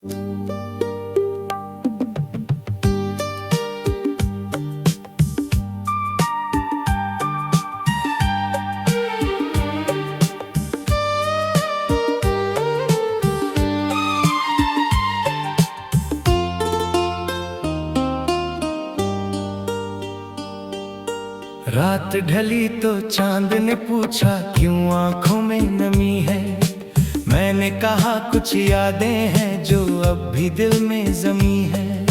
रात ढली तो चांद ने पूछा क्यों आंखों में नमी है। मैंने कहा कुछ यादें हैं जो अब भी दिल में जमी है।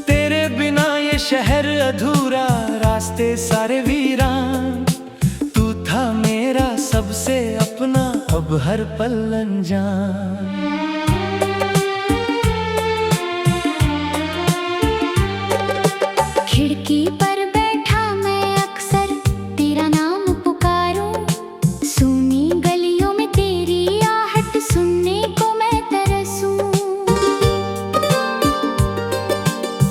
तेरे बिना ये शहर अधूरा, रास्ते सारे वीरान। तू था मेरा सबसे अपना, अब हर पल अनजान। खिड़की पर बैठा मैं अक्सर तेरा नाम पुकारूं। सूनी गलियों में तेरी आहट सुनने को मैं तरसूं।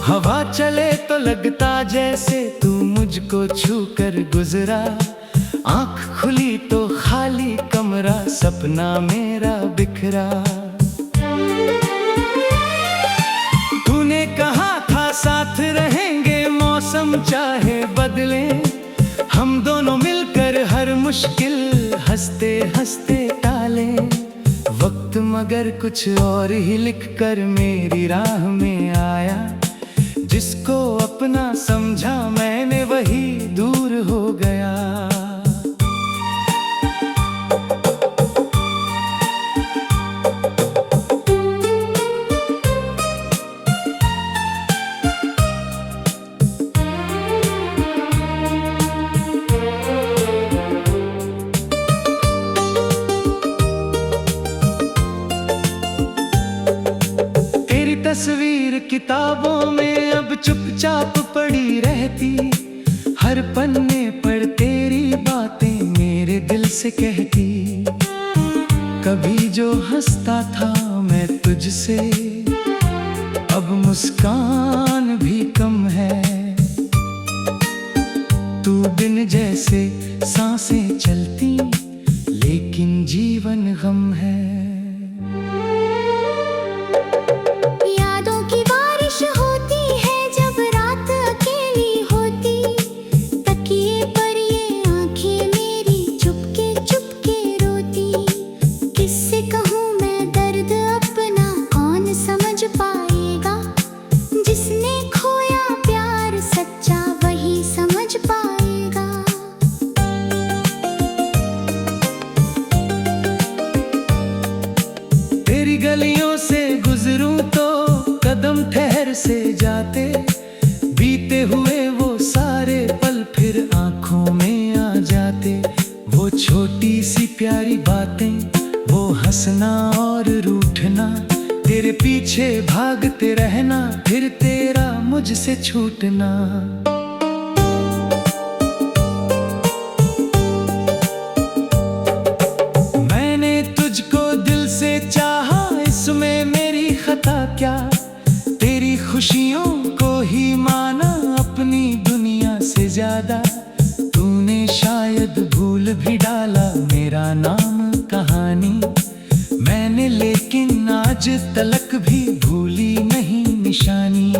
हवा चले तो लगता जैसे तू मुझको छू कर गुजरा। आँख खुली तो खाली कमरा, सपना मेरा बिखरा। तूने कहा था साथ रहेंगे, मौसम चाहे बदले। हम दोनों मिलकर हर मुश्किल हंसते हंसते टाले। वक्त मगर कुछ और ही लिख कर मेरी राह में आया। जिसको अपना समझा मैंने वही दूर हो गया। तस्वीर किताबों में अब चुपचाप पड़ी रहती। हर पन्ने पर तेरी बातें मेरे दिल से कहती। कभी जो हंसता था मैं तुझसे, अब मुस्कान भी कम है। तू बिन जैसे सांसें चलती, लेकिन जीवन गम है। गलियों से गुजरूं तो कदम ठहर से जाते। बीते हुए वो सारे पल फिर आंखों में आ जाते। वो छोटी सी प्यारी बातें, वो हंसना और रूठना। तेरे पीछे भागते रहना, फिर तेरा मुझसे छूटना। मैंने तुझको दिल से चाहा, इसमें मेरी खता क्या। तेरी खुशियों को ही माना अपनी दुनिया से ज्यादा। तूने शायद भूल भी डाला मेरा नाम कहानी। मैंने लेकिन आज तलक भी भूली नहीं निशानी।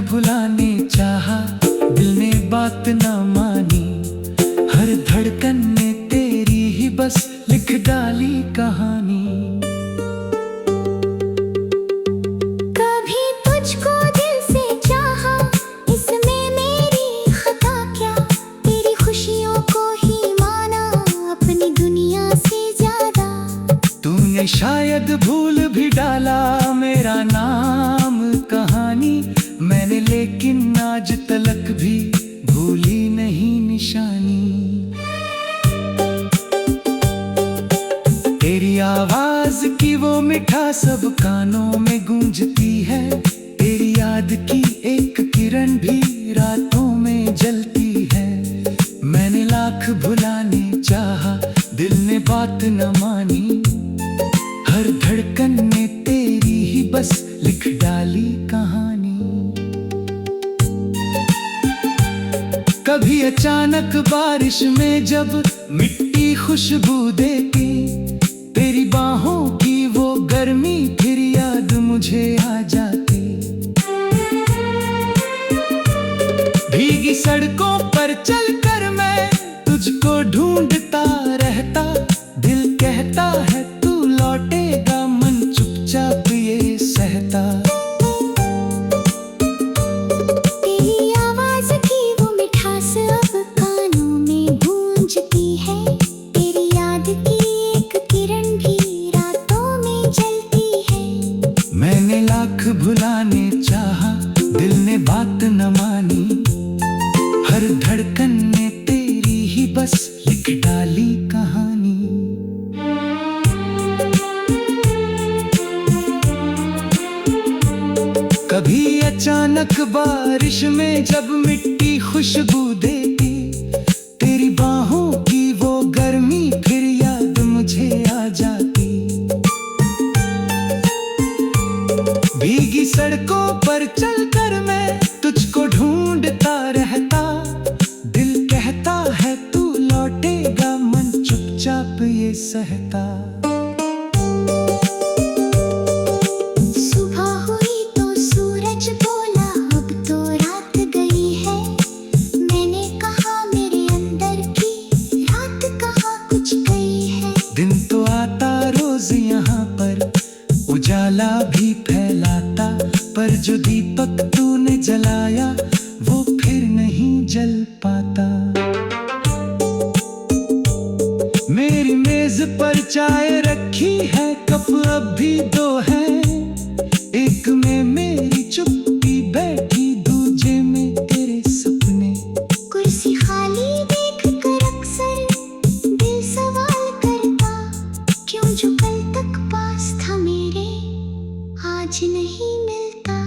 भुलाने चाहा, दिल ने बात ना मानी। हर धड़कन ने तेरी ही बस लिख डाली कहानी। कभी तुझको दिल से चाहा, इसमें मेरी खता क्या। तेरी खुशियों को ही माना अपनी दुनिया से ज्यादा। तूने शायद भूल भी डाला मेरा नाम कहानी। मैंने लेकिन आज तलक भी भूली नहीं निशानी। तेरी आवाज की वो मिठास सब कानों में गूंजती है। तेरी याद की एक किरण भी रातों में जलती है। मैंने लाख भुलाने चाहा, दिल ने बात न मानी। हर धड़कन ने तेरी ही बस लिख डाली कहानी। कभी अचानक बारिश में जब मिट्टी खुशबू देती, तेरी बाहों की वो गर्मी फिर याद मुझे आ जाती। भीगी सड़कों पर चलकर मैं तुझको ढूंढता रहता, दिल कहता है तू लौटेगा, मन चुपचाप ये सहता। तेरी आवाज की वो मिठास अब कानों में गूंजती है, तेरी याद की एक किरण भी रातों में जलती है। मैंने लाख भुलाने चाहा, दिल ने बात न मानी, हर धड़कन ने तेरी ही बस लिख डाली कहानी। कभी अचानक बारिश में जब मिट्टी खुशबू देती, तेरी बाहों की वो गर्मी फिर याद मुझे आ जाती। भीगी सड़कों पर चलकर मैं तुझको ढूंढता रहता, दिल कहता है तू लौटेगा, मन चुपचाप ये सहता। सुबह हुई तो सूरज बोला अब तो रात गई है, मैंने कहा मेरे अंदर की रात कहाँ कुछ गई है। दिन तो आता रोज यहाँ पर, उजाला भी फैलाता, पर जो दीपक तूने जलाया वो फिर नहीं जल पाता। मेरी मेज पर चाय रखी है, कप अब भी दो हैं, एक में मेरी चुप्पी बैठी, दूजे में तेरे सपने। कुर्सी खाली देख कर अक्सर दिल सवाल करता, क्यों जो कल तक पास था मेरे आज नहीं मिलता।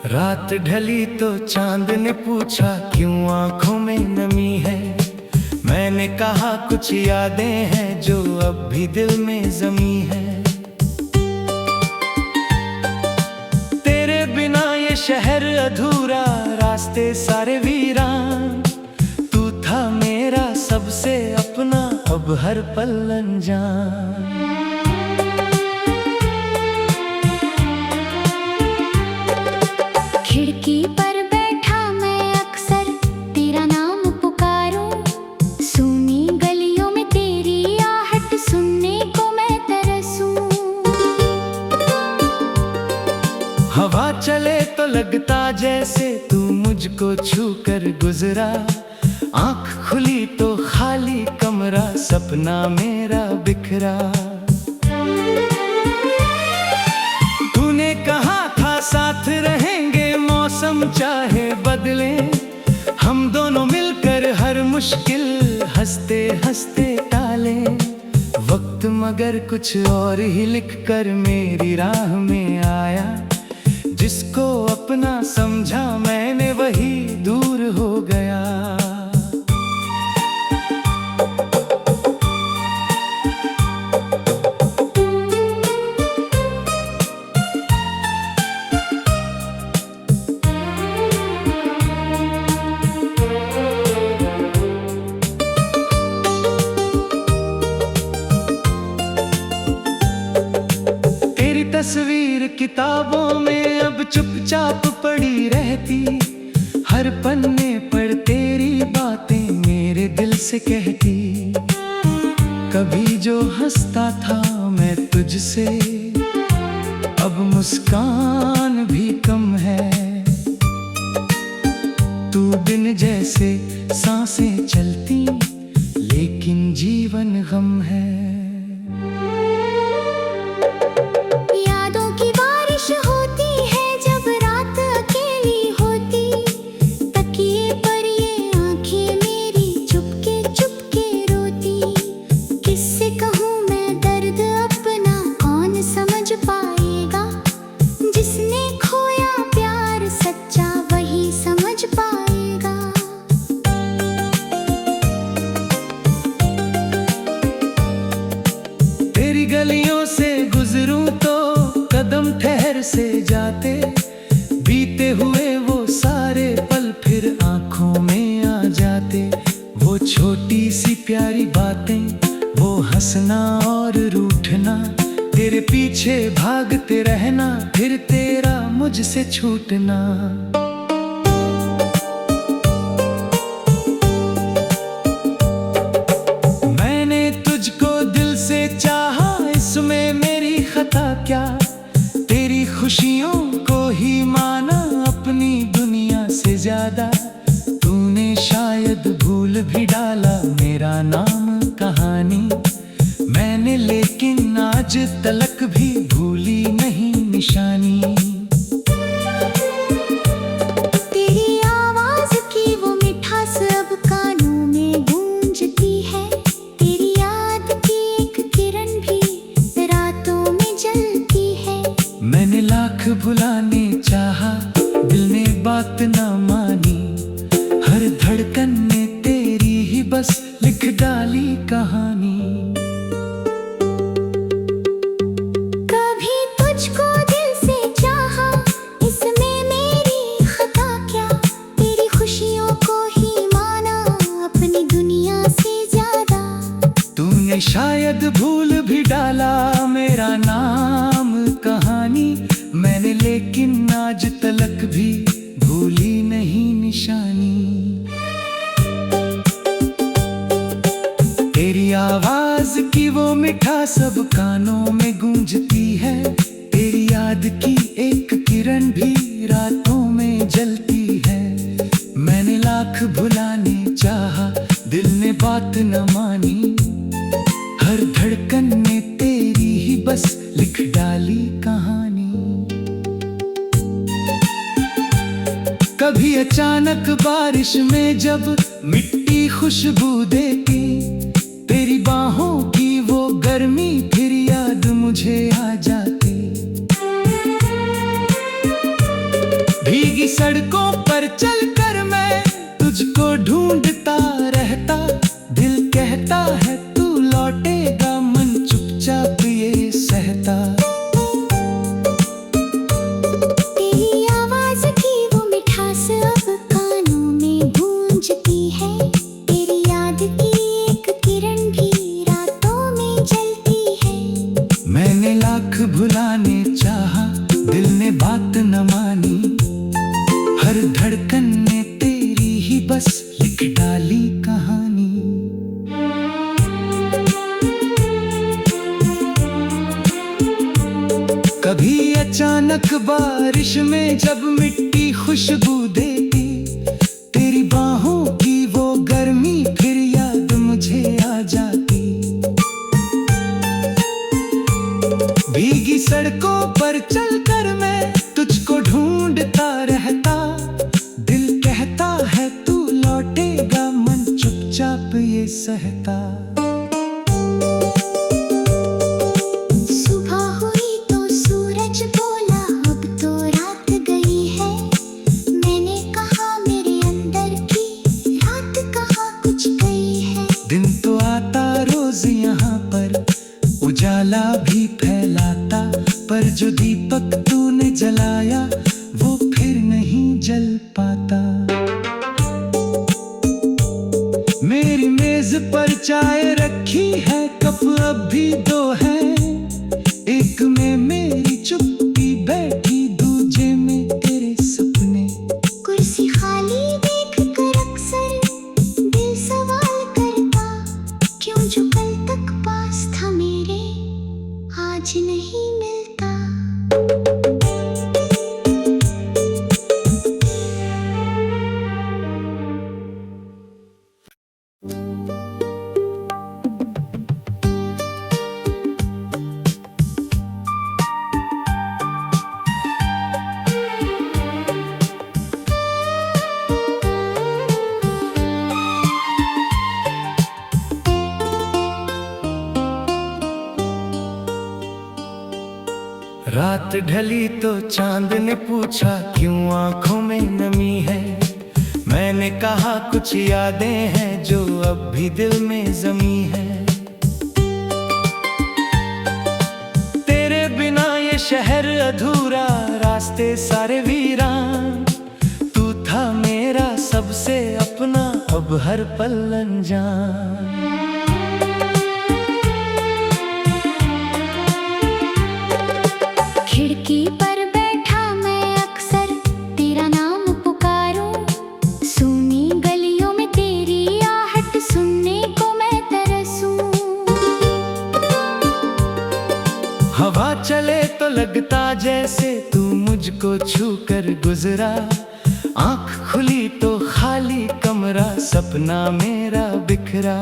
रात ढली तो चांद ने पूछा क्यों आंखों में नमी है, मैंने कहा कुछ यादें हैं जो अब भी दिल में जमी है। तेरे बिना ये शहर अधूरा, रास्ते सारे वीरान, तू था मेरा सबसे अपना, अब हर पल अनजान। खिड़की पर बैठा मैं अक्सर तेरा नाम पुकारूं, सूनी गलियों में तेरी आहट सुनने को मैं तरसूं। हवा चले तो लगता जैसे तू मुझको छू कर गुजरा, आंख खुली तो खाली कमरा, सपना मेरा बिखरा। तूने कहा था साथ रहेंगे, मौसम चाहे बदले, हम दोनों मिलकर हर मुश्किल हंसते हंसते टाले। वक्त मगर कुछ और ही लिख कर मेरी राह में आया, जिसको अपना समझा मैंने वही दूर हो गया। तस्वीर किताबों में अब चुपचाप पड़ी रहती, हर पन्ने पर तेरी बातें मेरे दिल से कहती। कभी जो हंसता था मैं तुझसे, अब मुस्कान भी कम है। तू बिन जैसे सांसें चलती, लेकिन जीवन गम है। भागते रहना, फिर तेरा मुझसे छूटना। मैंने तुझको दिल से चाहा, इसमें मेरी खता क्या? तेरी खुशियों को ही माना अपनी दुनिया से ज्यादा। तूने शायद भूल भी डाला मेरा नाम कहानी मैंने, लेकिन आज तलक भी भूली नहीं निशानी। तेरी आवाज की वो मिठास अब कानों में गूंजती है। तेरी याद की एक किरण भी रातों में जलती है। मैंने लाख भुलाने चाहा, दिल ने बात ना मानी। हर धड़कन ने तेरी ही बस लिख डाली कहानी। कभी तुझको दिल से चाहा, इसमें मेरी खता क्या? तेरी खुशियों को ही माना अपनी दुनिया से ज्यादा। तूने शायद भूल भी डाला मेरा नाम कहानी मैंने, लेकिन आज तलक भी भूली नहीं निशानी। तेरी आवाज की वो मिठास सब कानों में गूंजती है। तेरी याद की एक किरण भी रातों में जलती है। मैंने लाख भुलाने चाहा, दिल ने बात न मानी। हर धड़कन ने तेरी ही बस लिख डाली कहानी। कभी अचानक बारिश में जब मिट्टी खुशबू देती, तेरी बाहों की वो गर्मी फिर याद मुझे आ जाती। भीगी सड़कों पर चलकर मैं तुझको ढूंढता रहता। दिल कहता है तू लौटेगा, मन चुपचाप ये सहता। तेरी आवाज की वो मिठास अब कानों में गूंजती है। तेरी याद की एक किरण भी रातों में जलती है। मैंने लाख भुलाने चाहा, दिल ने बात न मानी। हर धड़कन ने तेरी ही बस लिख डाली कहानी। कभी अचानक बारिश में जब मिट्टी खुशबू देती, तेरी बाहों की वो गर्मी फिर याद मुझे आ जाती। भीगी सड़कों पर चलकर मैं तुझको ढूंढता रहता। दिल कहता है तू लौटेगा, मन चुपचाप ये सहता। सुबह हुई तो सूरज बोला अब तो रात गई है। मैंने कहा मेरे अंदर की रात कहाँ कुछ गई है। दिन तो आता रोज यहाँ पर, उजाला भी फैलाता, पर जो दीपक तूने जलाया वो फिर नहीं जल पाता। मेरी मेज पर चाय रखी है, कप अब भी दो है। एक में मेरी चुप्पी बैठी, दूजे में तेरे सपने। कुर्सी खाली देख कर अक्सर दिल सवाल करता, क्यों जो कल तक पास था मेरे आज नहीं मिलता। रात ढली तो चांद ने पूछा क्यों आंखों में नमी है। मैंने कहा कुछ यादें हैं जो अब भी दिल में जमी है। तेरे बिना ये शहर अधूरा, रास्ते सारे वीरान। तू था मेरा सबसे अपना, अब हर पल अनजान। खिड़की पर बैठा मैं अक्सर तेरा नाम पुकारूं, सूनी गलियों में तेरी आहट सुनने को मैं तरसूं। हवा चले तो लगता जैसे तू मुझको छू कर गुजरा, आँख खुली तो खाली कमरा, सपना मेरा बिखरा।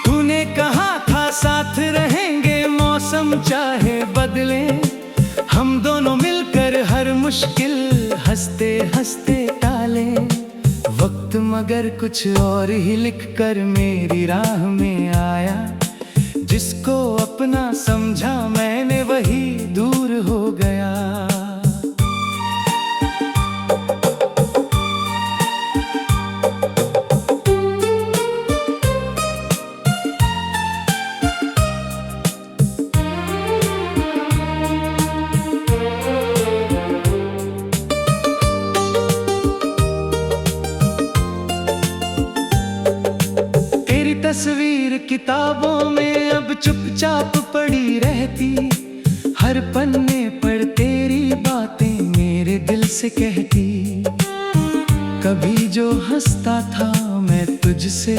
तूने कहा था साथ रहेंगे मौसम चाहे बदले, हम दोनों मिलकर हर मुश्किल हंसते हंसते टाले। वक्त मगर कुछ और ही लिख कर मेरी राह में आया, जिसको अपना समझा मैंने वही दूर हो गया। तस्वीर किताबों में अब चुपचाप पड़ी रहती, हर पन्ने पर तेरी बातें मेरे दिल से कहती। कभी जो हंसता था मैं तुझसे,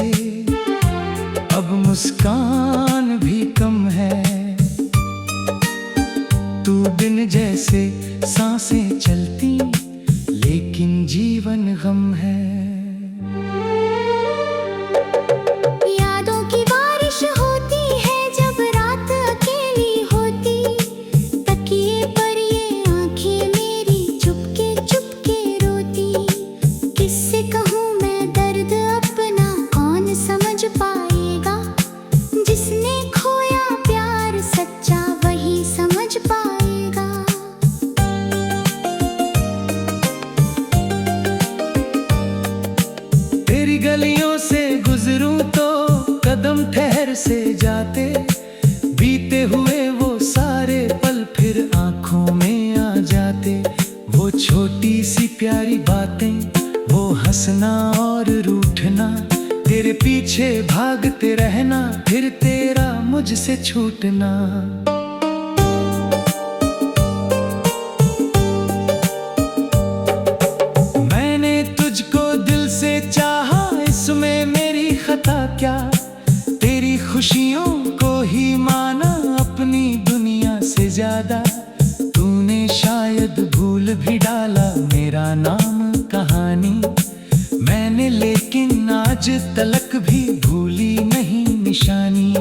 अब मुस्कान भी कम है। तू बिन जैसे सांसें चलती, लेकिन जीवन गम है। गलियों से गुजरूं तो कदम ठहर से जाते, बीते हुए वो सारे पल फिर आंखों में आ जाते। वो छोटी सी प्यारी बातें, वो हंसना और रूठना, तेरे पीछे भागते रहना, फिर तेरा मुझसे छूटना। मैंने तुझको दिल से चाहा, इसमें मेरी खता क्या? तेरी खुशियों को ही माना अपनी दुनिया से ज्यादा। तूने शायद भूल भी डाला मेरा नाम कहानी, मैंने लेकिन आज तलक भी भूली नहीं निशानी।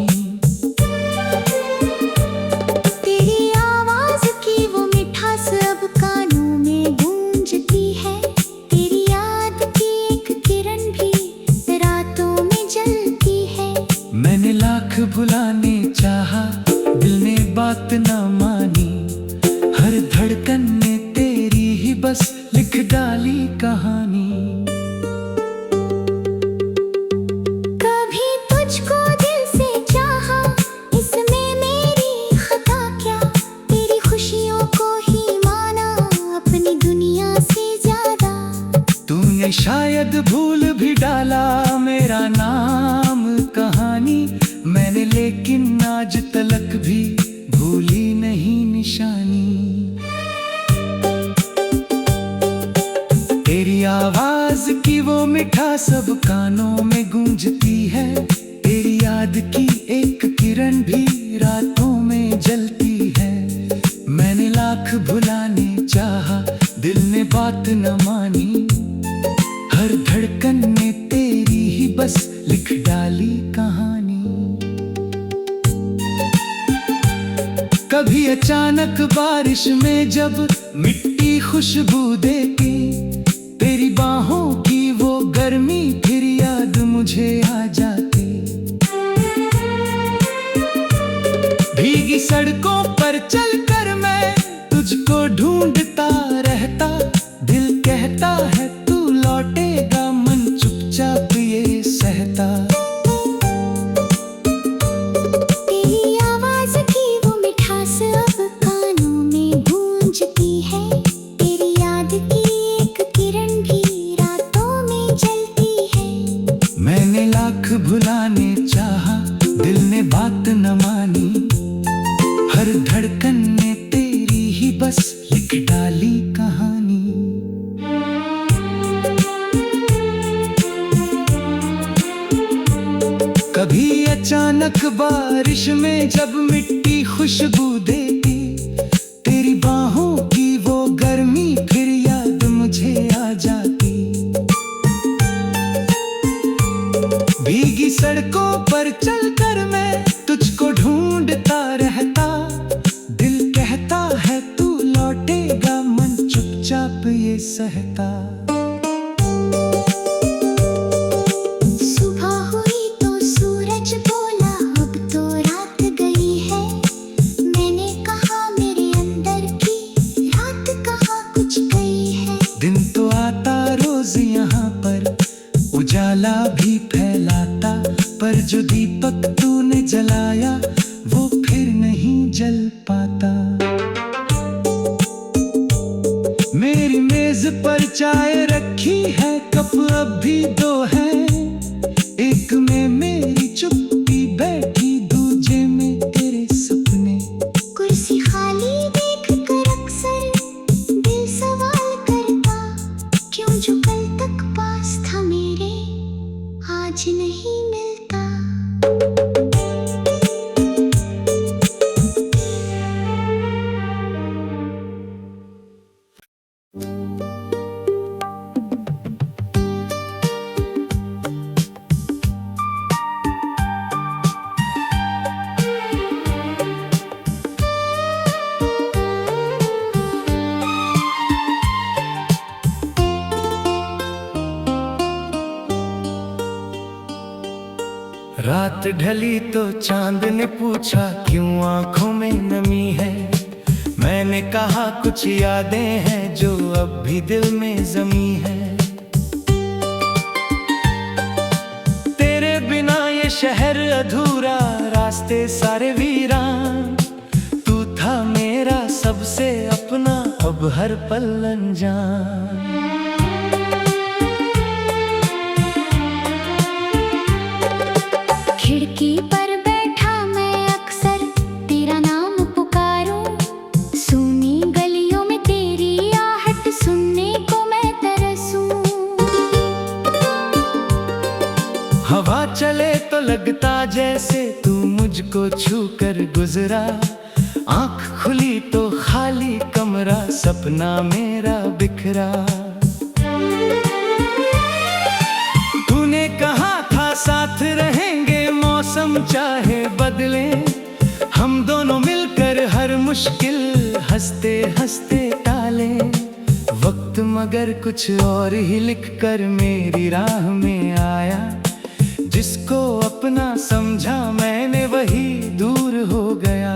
तेरी आवाज की वो मिठास अब कानों में गूंजती है, तेरी याद की एक किरण भी रातों में जलती है। मैंने लाख भुलाने चाहा, दिल ने बात ना मानी, हर धड़कन ने तेरी ही बस लिख डाली कहानी। कभी तुझको दिल से चाहा, इसमें मेरी खता क्या? तेरी खुशियों को ही माना अपनी दुनिया से ज्यादा। तूने शायद भूल भी डाला मेरा नाम कहानी, मैंने लेकिन आज तलक भी भूली नहीं निशानी। तेरी आवाज की वो मिठास सब कानों में गूंजती है, तेरी याद की एक किरण भी रातों में जलती है। मैंने लाख भुलाने चाहा, दिल ने बात न मानी, हर धड़कन ने तेरी ही बस लिख डाली कहानी। कभी अचानक बारिश में जब मिट्टी खुशबू देती, तेरी बाहों की वो गर्मी फिर याद मुझे आ जाती। भीगी सड़कों पर चलकर मैं तुझको ढूंढता रहता, दिल कहता है तू लौटेगा, मन चुपचाप ये सहता। तेरी आवाज की वो मिठास अब कानों में गूंजती है, तेरी याद की एक किरण भी रातों में जलती है। मैंने लाख भुलाने चाहा, दिल ने बात न मानी, मिट्टी खुशबू देती, तेरी बाहों की वो गर्मी फिर याद मुझे आ जाती। भीगी सड़कों पर चलकर मैं तुझको ढूंढता रहता, दिल कहता है तू लौटेगा, मन चुपचाप ये सहता। सुबह हुई तो सूरज बोला अब तो रात गई है, मैंने कहा मेरे अंदर की रात कहाँ कुछ गई है। दिन तो आता रोज यहाँ पर, उजाला भी फैलाता, पर जो दीपक तूने जलाया वो फिर नहीं जल पाता। मेरी मेज पर चाय रखी है, कप अब भी दो है, एक में मेरी चुप्पी बैठी, दूजे में तेरे सपने। कुर्सी खाली देख कर अक्सर दिल सवाल करता, क्यों जो कल तक पास था मेरे आज नहीं मिलता। रात ढली तो चांद ने पूछा क्यों आंखों में नमी है, मैंने कहा कुछ यादें हैं जो अब भी दिल में जमी है। तेरे बिना ये शहर अधूरा, रास्ते सारे वीरान, तू था मेरा सबसे अपना, अब हर पल अनजान। खिड़की पर बैठा मैं अक्सर तेरा नाम पुकारूं, सुनी गलियों में तेरी आहट सुनने को मैं तरसूं। हवा चले तो लगता जैसे तू मुझको छू कर गुजरा, आंख खुली तो खाली कमरा, सपना मेरा बिखरा। तूने कहा था साथ रहेंगे, मौसम चाहे बदले, हम दोनों मिलकर हर मुश्किल हंसते हंसते टाले। वक्त मगर कुछ और ही लिख कर मेरी राह में आया, जिसको अपना समझा मैंने वही दूर हो गया।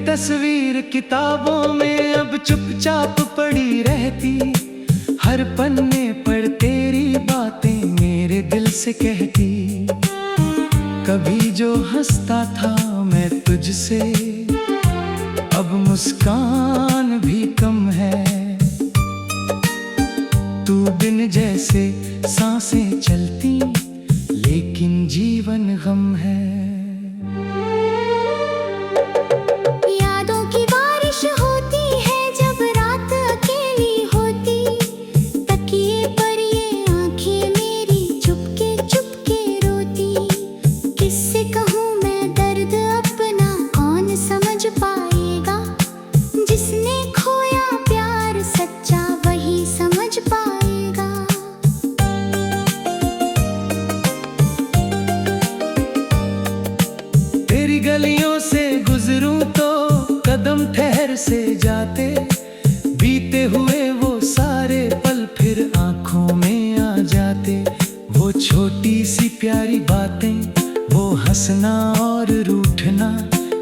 तस्वीर किताबों में अब चुपचाप पड़ी रहती, हर पन्ने पर तेरी बातें मेरे दिल से कहती। कभी जो हंसता था मैं तुझसे, अब मुस्कान भी कम है। तू बिन जैसे सांसें चलती, लेकिन जीवन गम है। गलियों से गुजरूं तो कदम ठहर से जाते, बीते हुए वो सारे पल फिर आंखों में आ जाते। वो छोटी सी प्यारी बातें, वो हंसना और रूठना,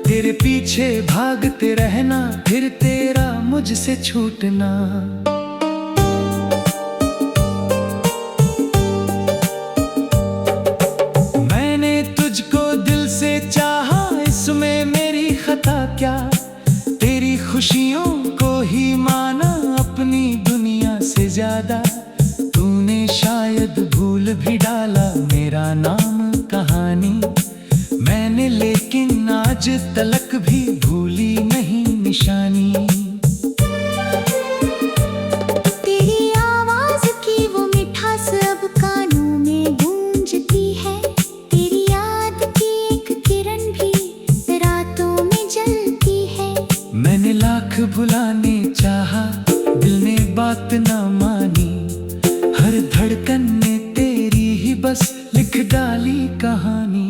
तेरे पीछे भागते रहना, फिर तेरा मुझसे छूटना। मैंने तुझको दिल से चाहा, इसमें मेरी खता क्या, तेरी खुशियों को ही माना अपनी दुनिया से ज्यादा। तूने शायद भूल भी डाला मेरा नाम कहानी मैंने, लेकिन आज तलक भी भूली नहीं निशानी। तेरी आवाज की वो मिठास अब कानों में गूंजती है, तेरी याद की एक किरण भी रातों में जलती है। मैंने लाख भुलाने चाहा, दिल ने बात ना मानी, हर धड़कन ने तेरी ही बस लिख डाली कहानी।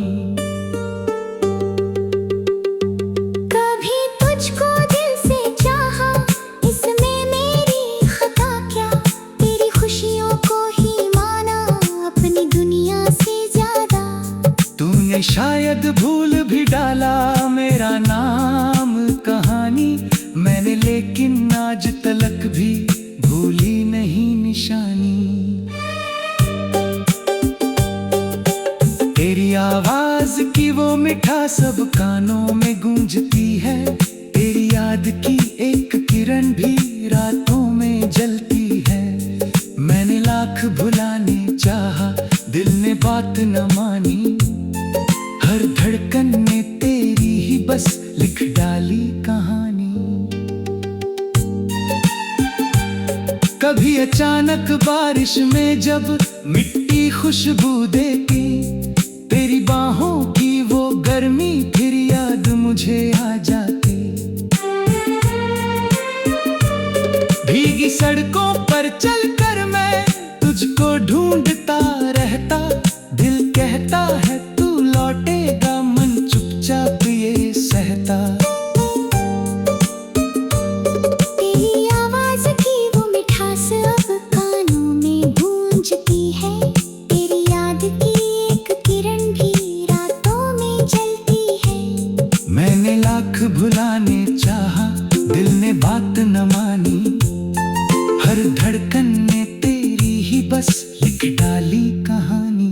कभी तुझको दिल से चाहा, इसमें मेरी खता क्या, तेरी खुशियों को ही माना अपनी दुनिया से ज्यादा। तूने शायद भूल भी डाला मेरा नाम कहानी मैंने, लेकिन आज तलक भी भूली नहीं निशानी। तेरी आवाज की वो मिठास सब कानों में गूंजती है, तेरी याद की एक किरण भी रातों में जलती है। मैंने लाख भुलाने चाहा, दिल ने बात न मानी, हर धड़कन ने तेरी ही बस लिख डाली कहानी। कभी अचानक बारिश में जब मिट्टी खुशबू देती, तेरी बाहों की वो गर्मी फिर याद मुझे आ जाती। भीगी सड़कों पर चलकर मैं तुझको ढूंढता रहता, दिल कहता है तू लौटेगा, मन चुपचाप ये सहता। तेरी आवाज की वो मिठास अब कानों में गूंजती है, तेरी याद की एक किरण भी रातों में जलती है। मैंने लाख भुलाने चाहा, दिल ने बात न मानी, हर धड़कन ने तेरी ही बस लिख डाली कहानी।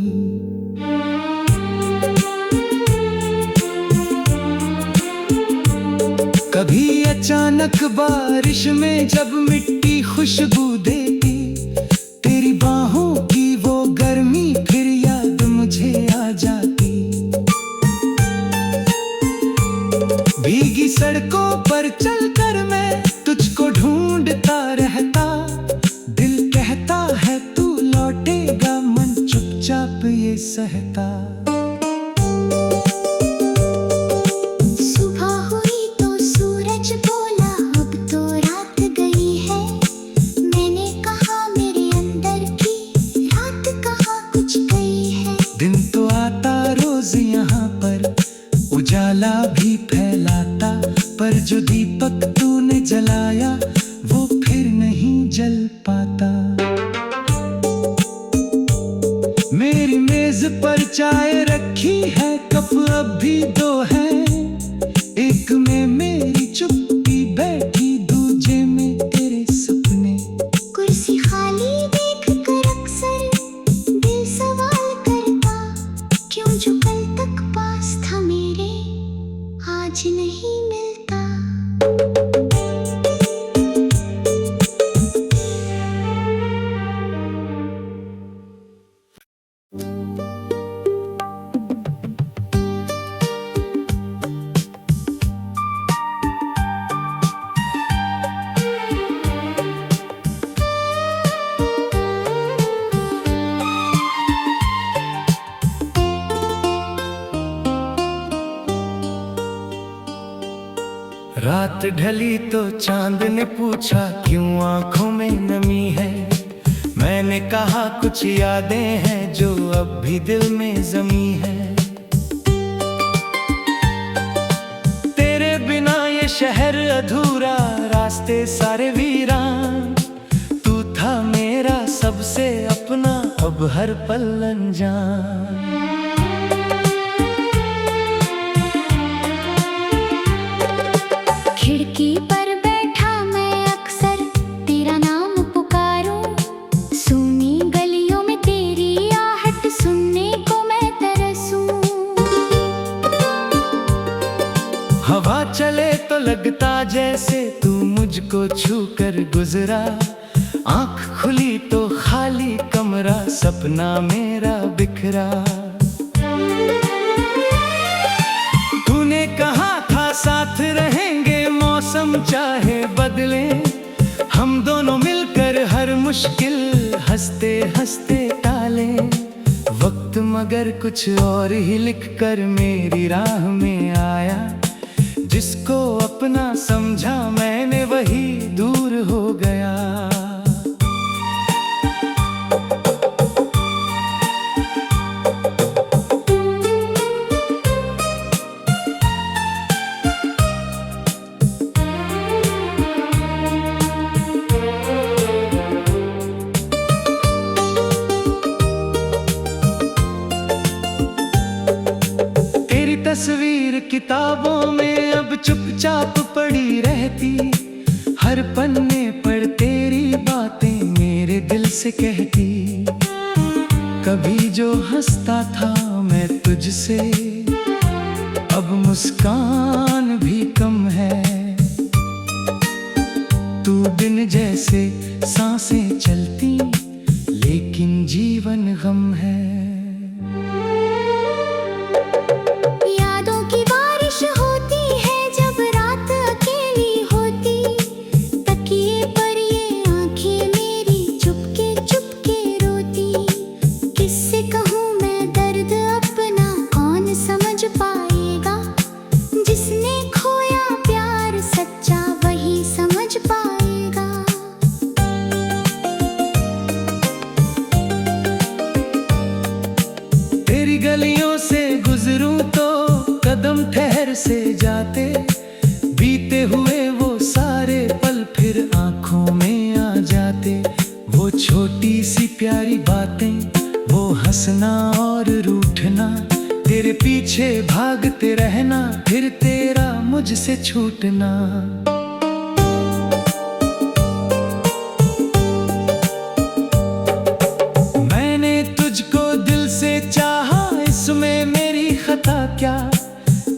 कभी अचानक बारिश में जब मिट्टी खुशबू देती, तेरी बाहों की वो गर्मी फिर याद मुझे आ जाती। भीगी सड़कों पर चलकर मैं तुझको ढूंढता रहता, दिल कहता है तू लौटेगा, मन चुपचाप ये सहता। सुबह हुई तो सूरज बोला अब तो रात गई है, मैंने कहा मेरे अंदर की रात कहाँ कुछ गई है। दिन तो आता रोज यहाँ पर, उजाला भी फैलाता, पर जो दीपक तूने जलाया वो फिर नहीं जल पाता। मेरी मेज पर चाय रखी है, कप अब भी दो हैं, एक में मेरी चुप्पी बैठी, दूजे में तेरे सपने। कुर्सी खाली देख कर अक्सर दिल सवाल करता, क्यों जो कल तक पास था मेरे आज नहीं मिलता। रात ढली तो चांद ने पूछा क्यों आंखों में नमी है, मैंने कहा कुछ यादें हैं जो अब भी दिल में जमी है। तेरे बिना ये शहर अधूरा, रास्ते सारे वीरान, तू था मेरा सबसे अपना, अब हर पल अनजान। खिड़की पर बैठा मैं अक्सर तेरा नाम पुकारूं, सूनी गलियों में तेरी आहट सुनने को मैं तरसूं। हवा चले तो लगता जैसे तू मुझको छू कर गुजरा, आँख खुली तो खाली कमरा सपना मेरा बिखरा। तूने कहा था साथ रहेंगे, मौसम चाहे बदले, हम दोनों मिलकर हर मुश्किल हंसते हंसते टाले। वक्त मगर कुछ और ही लिख कर मेरी राह में आया, जिसको अपना समझा मैंने वही दूर हो गया। तस्वीर किताबों में अब चुपचाप पड़ी रहती, हर पन्ने पर तेरी बातें मेरे दिल से कहती। कभी जो हंसता था मैं तुझसे, अब मुस्कान भी कम है। तू बिन जैसे सांसें चलती, लेकिन जीवन गम है। गलियों से गुजरूं तो कदम ठहर से जाते, बीते हुए वो सारे पल फिर आंखों में आ जाते। वो छोटी सी प्यारी बातें, वो हंसना और रूठना, तेरे पीछे भागते रहना, फिर तेरा मुझसे छूटना। मैंने तुझको दिल से चाहा, इसमें मेरी खता क्या?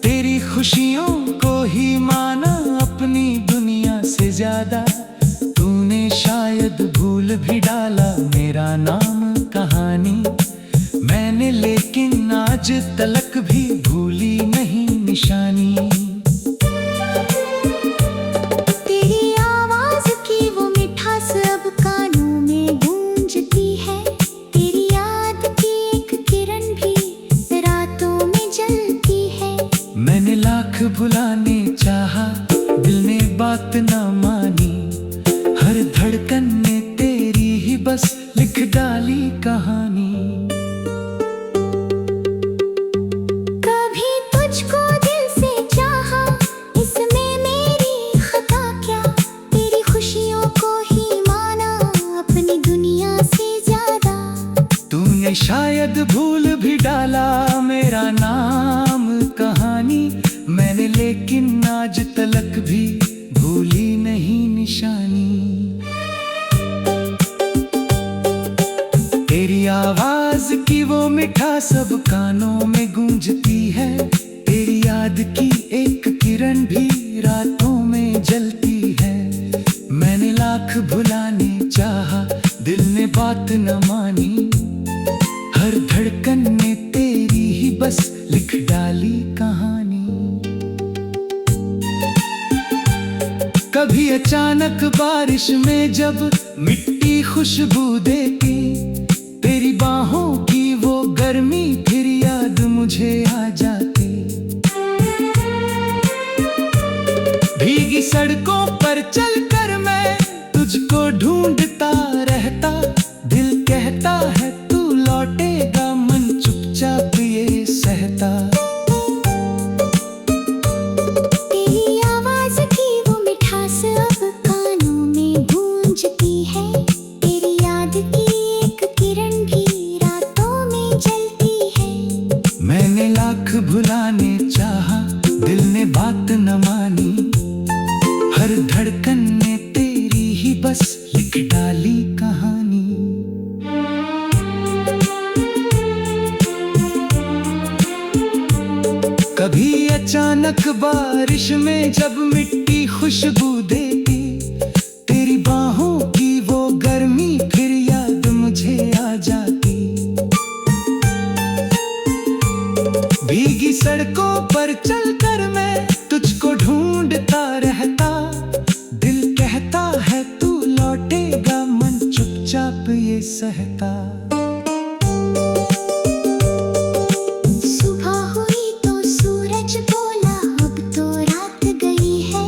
तेरी खुशियों को ही माना अपनी दुनिया से ज्यादा। तूने शायद भूल भी डाला मेरा नाम कहानी, मैंने लेकिन आज तलक भी भूली नहीं निशानी। तेरी आवाज की वो मिठास अब कानों में गूंजती है, तेरी याद की एक किरण भी मैंने लाख भुलाने चाहा, दिल ने बात ना मानी, हर धड़कन ने तेरी ही बस लिख डाली कहानी। कभी तुझको दिल से चाहा, इसमें मेरी खता क्या? तेरी खुशियों को ही माना अपनी दुनिया से ज्यादा। तूने शायद भूल भी डाला मेरा नाम कहानी, मैंने लेकिन आज तलक भी भूली नहीं निशानी। तेरी आवाज की वो मिठास सब कानों में गूंजती है, तेरी याद की एक किरण भी रातों में जलती है। मैंने लाख भुलाने चाहा, दिल ने बात न मानी, हर धड़कन ने तेरी ही बस लिख डाली कहानी। कभी अचानक बारिश में जब मिट्टी खुशबू देती, तेरी बाहों की वो गर्मी फिर याद मुझे आ जाती। भीगी सड़कों पर चलकर मैं तुझको ढूंढता रहता, दिल कहता है तू लौटेगा, मन चुपचाप ये सहता। तेरी आवाज की वो मिठास अब कानों में गूंजती है, तेरी याद की एक किरण भी रातों में जलती है। मैंने लाख भुलाने चाहा, दिल ने बात न मानी, हर धड़कन ने तेरी ही बस लिख डाली कहानी। कभी अचानक बारिश में जब मिट्टी खुशबू देती, तेरी बाहों की वो गर्मी फिर याद मुझे आ जाती। सड़कों पर चलकर मैं तुझको ढूंढता रहता। दिल कहता है तू लौटेगा, मन चुपचाप ये सहता। सुबह हुई तो सूरज बोला अब तो रात गई है।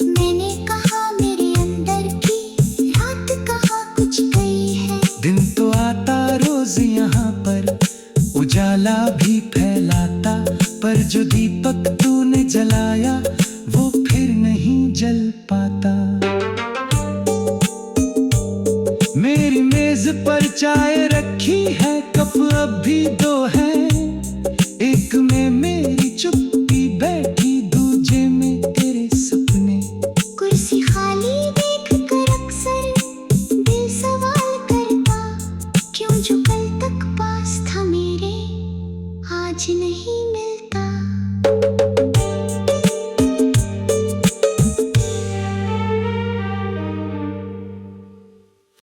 मैंने कहा मेरे अंदर की रात कहाँ कुछ गई है। दिन तो आता रोज यहाँ पर, उजाला भी फैलाता, पर जो दीपक तूने जलाया वो फिर नहीं जल पाता। मेरी मेज पर चाय रखी है, कप अब भी दो हैं। एक में मेरी चुप्पी बैठी, दूजे में तेरे सपने। कुर्सी खाली देख कर अक्सर दिल सवाल करता, क्यों जो कल तक पास था मेरे आज नहीं मिलता।